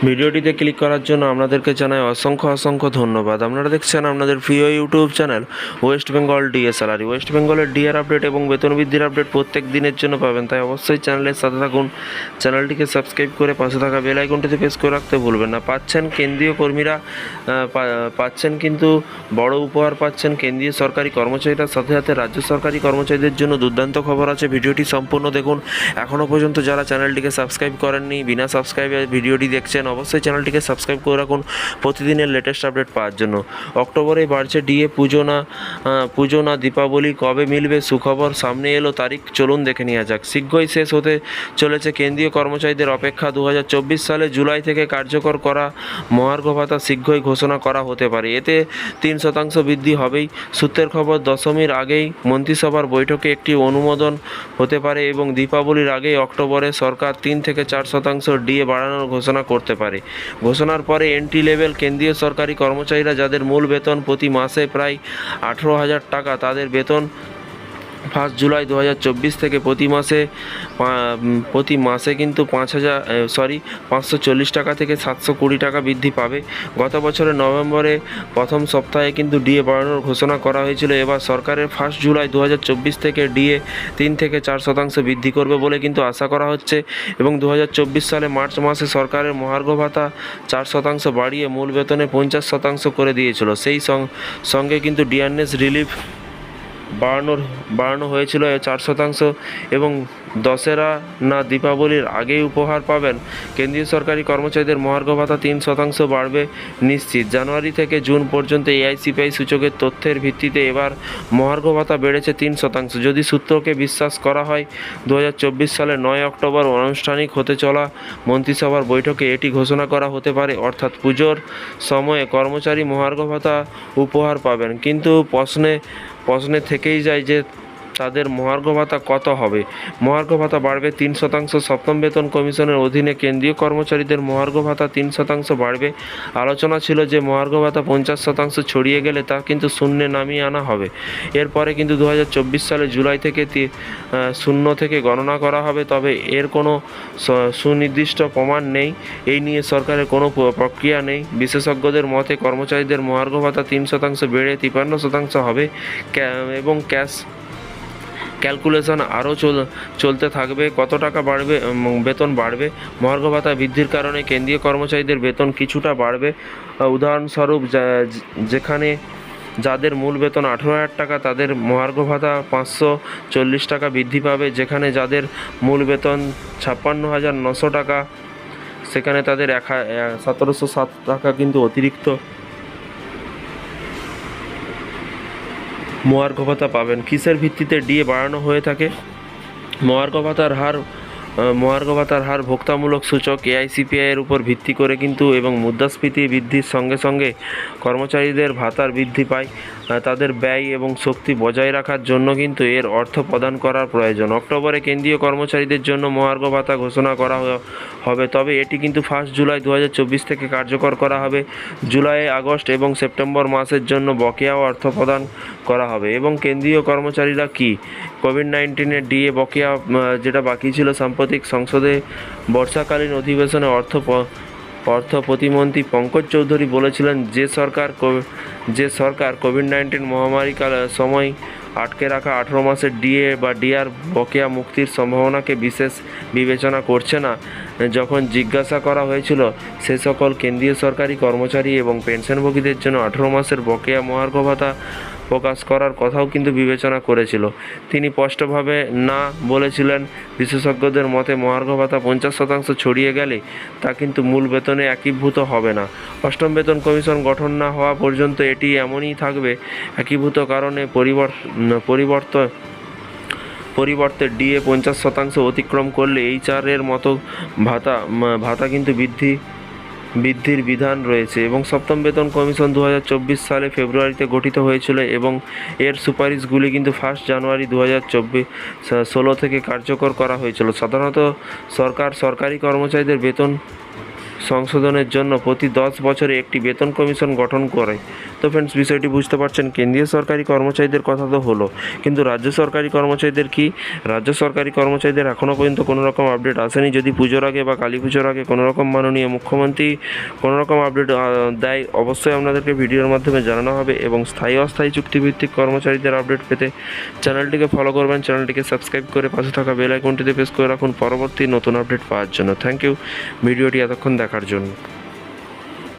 ভিডিওটিতে ক্লিক করার জন্য আপনাদেরকে জানাই অসংখ্য ধন্যবাদ। আপনারা দেখছেন আপনাদের প্রিয় YouTube channel West Bengal DA salary. West বেঙ্গলের ডিএর আপডেট এবং বেতন বৃদ্ধির আপডেট প্রত্যেক দিনের জন্য পাবেন, তাই অবশ্যই চ্যানেলের সাথে থাকুন। চ্যানেলটিকে সাবস্ক্রাইব করে পাশে থাকা বেল আইকনটিতে প্রেস করে রাখতে ভুলবেন না। কেন্দ্রীয় কর্মীরা পাচ্ছেন কিন্তু বড় উপহার পাচ্ছেন কেন্দ্রীয় সরকারি কর্মচারীরা, সাথে সাথে রাজ্য সরকারি কর্মচারীদের জন্য দুর্দান্ত খবর আছে। ভিডিওটি সম্পূর্ণ দেখুন। এখনও পর্যন্ত যারা চ্যানেলটিকে সাবস্ক্রাইব করেননি, বিনা সাবস্ক্রাইবে ভিডিওটি দেখছেন, অবশ্যই চ্যানেলটিকে সাবস্ক্রাইব করে রাখুন প্রতিদিনের লেটেস্ট আপডেট পাওয়ার জন্য। অক্টোবরে বাড়ছে ডিএ। পুজো না দীপাবলি, কবে মিলবে সুখবর? সামনে এলো তারিখ, চলুন দেখে নেওয়া যাক। শীঘ্রই শেষ হতে চলেছে কেন্দ্রীয় কর্মচারীদের অপেক্ষা। 2024 সালে জুলাই থেকে কার্যকর করা মহার্ঘ ভাতা শীঘ্রই ঘোষণা করা হতে পারে। এতে 3% বৃদ্ধি হবেই। সূত্রের খবর, দশমীর আগেই মন্ত্রিসভার বৈঠকে একটি অনুমোদন হতে পারে এবং দীপাবলির আগেই অক্টোবরে সরকার 3 থেকে 4% ডিএ বাড়ানোর ঘোষণা করতে পারে। ঘোষণার পরে এন্ট্রি লেভেল কেন্দ্রীয় সরকারি কর্মচারীরা, যাদের মূল বেতন প্রতি মাসে প্রায় 18,000 টাকা, তাদের বেতন 1 জুলাই 2024 থেকে প্রতি মাসে কিন্তু 540 টাকা থেকে 720 টাকা বৃদ্ধি পাবে। গত বছরের নভেম্বরে প্রথম সপ্তাহে কিন্তু ডিএ বাড়ানোর ঘোষণা করা হয়েছিল। এবার সরকারের 1 জুলাই 2024 থেকে ডিএ 3 থেকে 4% বৃদ্ধি করবে বলে কিন্তু আশা করা হচ্ছে এবং 2024 সালে মার্চ মাসে সরকারের মহার্ঘ ভাতা 4% বাড়িয়ে মূল বেতনে 50% করে দিয়েছিল। সেই সঙ্গে কিন্তু ডিয়ারনেস রিলিফ বাড়ানো হয়েছিল 4% এবং দশেরা না দীপাবলির আগেই উপহার পাবেন কেন্দ্রীয় সরকারি কর্মচারীদের। মহার্ঘ ভাতা 3% বাড়বে নিশ্চিত। জানুয়ারি থেকে জুন পর্যন্ত এআইসিপিআই সূচকের তথ্যের ভিত্তিতে এবার মহার্ঘ ভাতা বেড়েছে 3%। যদি সূত্রকে বিশ্বাস করা হয়, 2024 সালের 9 অক্টোবর আনুষ্ঠানিক হতে চলা মন্ত্রিসভার বৈঠকে এটি ঘোষণা করা হতে পারে, অর্থাৎ পুজোর সময়ে কর্মচারী মহার্ঘ ভাতা উপহার পাবেন। কিন্তু প্রশ্নে থেকেই যায় যে তাদের মহার্ঘ ভাতা কত হবে। মহার্ঘ ভাতা বাড়বে 3%। সপ্তম বেতন কমিশনের অধীনে কেন্দ্রীয় কর্মচারীদের মহার্ঘ ভাতা 3% বাড়বে। আলোচনা ছিল যে মহার্ঘ ভাতা 50% ছড়িয়ে গেলে তা কিন্তু শূন্যে নামিয়ে আনা হবে। এরপরে কিন্তু 2024 সালে জুলাই থেকে শূন্য থেকে গণনা করা হবে, তবে এর কোনো সুনির্দিষ্ট প্রমাণ নেই। এই নিয়ে সরকারের কোনো প্রক্রিয়া নেই। বিশেষজ্ঞদের মতে কর্মচারীদের মহার্ঘ ভাতা 3% বেড়ে 53% হবে এবং ক্যালকুলেশন আরও চলতে থাকবে। কত টাকা বাড়বে বেতন বাড়বে? মহার্ঘ ভাতা বৃদ্ধির কারণে কেন্দ্রীয় কর্মচারীদের বেতন কিছুটা বাড়বে। উদাহরণস্বরূপ, যেখানে যাদের মূল বেতন 18,000 টাকা, তাদের মহার্ঘ ভাতা 540 টাকা বৃদ্ধি পাবে। যেখানে যাদের মূল বেতন 56,900 টাকা, সেখানে তাদের 1,707 টাকা কিন্তু অতিরিক্ত মহার্ঘ ভাতা পাবেন। কিসের ভিত্তিতে ডিএ বাড়ানো হয়ে থাকে? মহার্ঘ ভাতার হার ভোক্তামূলক সূচক এআইসিপিআইয়ের উপর ভিত্তি করে কিন্তু এবং মুদ্রাস্ফীতি বৃদ্ধির সঙ্গে সঙ্গে কর্মচারীদের ভাতার বৃদ্ধি পায়। তাদের ব্যয় এবং শক্তি বজায় রাখার জন্য কিন্তু এর অর্থ প্রদান করার প্রয়োজন। অক্টোবরে কেন্দ্রীয় কর্মচারীদের জন্য মহার্ঘ ভাতা ঘোষণা করা হবে, তবে এটি কিন্তু 1 জুলাই 2024 থেকে কার্যকর করা হবে। জুলাই, আগস্ট এবং সেপ্টেম্বর মাসের জন্য বকেয়াও অর্থ প্রদান করা হবে। এবং কেন্দ্রীয় কর্মচারীরা কি কোভিড-19 ডিএ বকেয়া যেটা বাকি ছিল সাম্প্রতিক সংসদে বর্ষাকালীন অধিবেশনে অর্থ প্রতিমন্ত্রী পঙ্কজ চৌধুরী বলেছিলেন যে সরকার কোভিড-19 মহামারীকাল সময় আটকে রাখা 18 মাসের ডিএ বা ডিআর বকেয়া মুক্তির সম্ভাবনাকে বিশেষ বিবেচনা করছে না। যখন জিজ্ঞাসা করা হয়েছিল সে সকল কেন্দ্রীয় সরকারি কর্মচারী এবং পেনশনভোগীদের জন্য 18 মাসের বকেয়া মহার্ঘ ভাতা প্রকাশ করার কথাও কিন্তু বিবেচনা করেছিল, তিনি স্পষ্টভাবে না বলেছিলেন। বিশেষজ্ঞদের মতে মহার্ঘ ভাতা 50% ছড়িয়ে গেলে তা কিন্তু মূল বেতনে একীভূত হবে না। অষ্টম বেতন কমিশন গঠন না হওয়া পর্যন্ত এটি এমনই থাকবে একীভূত কারণে পরিবর্তে ডিএ 50% অতিক্রম করলে এইচআর-এর মতো ভাতা কিন্তু বৃদ্ধির বিধান রয়েছে। এবং সপ্তম বেতন কমিশন 2024 সালে ফেব্রুয়ারিতে গঠিত হয়েছিল এবং এর সুপারিশগুলি কিন্তু 1 জানুয়ারি 2016 থেকে কার্যকর করা হয়েছিল। সাধারণত সরকারি কর্মচারীদের বেতন সংশোধনের জন্য প্রতি 10 বছরে একটি বেতন কমিশন গঠন করে। তো ফ্রেন্ডস, বিষয়টি বুঝতে পারছেন, কেন্দ্রীয় সরকারি কর্মচারীদের কথা তো হলো, কিন্তু রাজ্য সরকারি কর্মচারীদের কি? রাজ্য সরকারি কর্মচারীদের এখনও পর্যন্ত কোনো রকম আপডেট আসেনি। যদি পুজোর আগে বা কালী পুজোর আগে কোনো রকম মাননীয় মুখ্যমন্ত্রী কোনো রকম আপডেট দেয়, অবশ্যই আপনাদেরকে ভিডিওর মাধ্যমে জানানো হবে। এবং স্থায়ী অস্থায়ী চুক্তিভিত্তিক কর্মচারীদের আপডেট পেতে চ্যানেলটিকে ফলো করবেন, চ্যানেলটিকে সাবস্ক্রাইব করে পাশে থাকা বেল আইকনটিতে প্রেস করে রাখুন পরবর্তী নতুন আপডেট পাওয়ার জন্য। থ্যাংক ইউ ভিডিওটি এতক্ষণ দেখার জন্য।